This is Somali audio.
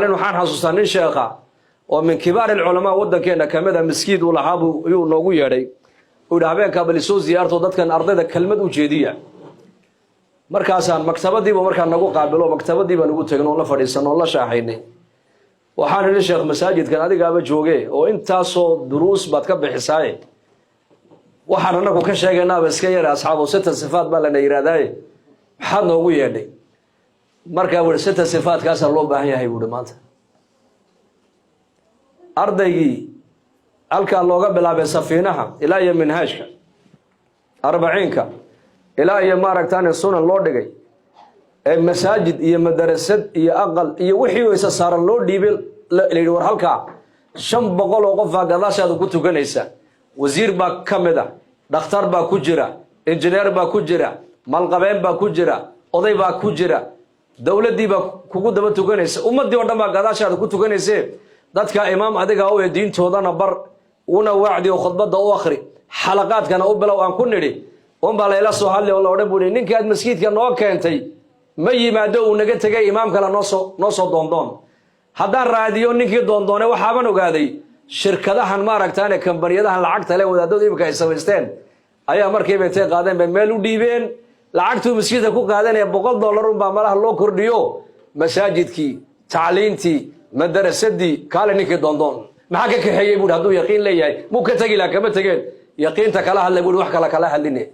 waxaan xasuustaa nin sheekha oo min kibaar ulama wadankeena kamida miskiid uu lahabu ayuu noogu yeedhay oo habeenka bal soo ziyaarto dadkan ardayda kelmad u jeediya markaasaan maktabadiiba markaan nagu qaabilo maktabadiiba nagu tagno la fadhiisano la shaaxaynay waxaan ila sheekh masaajidkan adigaaba joogay oo intaasoo duruus baad ka bixisay waxaan anagu ka sheegaynaa iska yar asxaabo sita sifaat baa la yiraahday waxaad noogu yeedhay marka wada sita sifaat kaas loo baahan yahay buu maanta ardaygii halka looga bilaabay safiinaha ilaa iyo manhajka 40ka ilaa iyo maaragtaan sunan loo dhigay ee masaajid iyo madrasad iyo aqal iyo wixii uu isa saaran loo dhiibay leeyahay war halka 500 oo qof gadaashaada ku tukanaysa wasiir baa kamida dhakhtar baa ku jira injineer baa ku jira malqabeen baa ku jira oday baa ku jira dawladii baa kugu daba tukanaysa ummadii oo dhan baa gadaashaada ku tukanaysa dadka imaam adiga oo diintoodana bar una wacdi oo khudbada oo akhri xalaqaadkana u bilow aan ku niri baa la ila soo hadlay oo la oran buuray ninka aad masjidka noo keentay ma yimaado uu naga tagay imaamka la noo soo doondoon haddaan raadiyo ninkii doondoonay waxaan ogaaday shirkadahan maaragtaan kambaniyadahan lacagta leh wadaadada iibka ay samaysteen ayaa markiiba intay qaadeen bay meel u dhiibeen lacagtu masjidka ku qaadanaya $100 baa malaha loo kordhiyo masaajidkii tacliintii madrasadii kale ninkii doondoon maxaa ka kaxeeyay buu haduu yaqiin leeyahay muu ka tagi la kama tageen yaqiinta kala hadlay buu wax kala hadlinay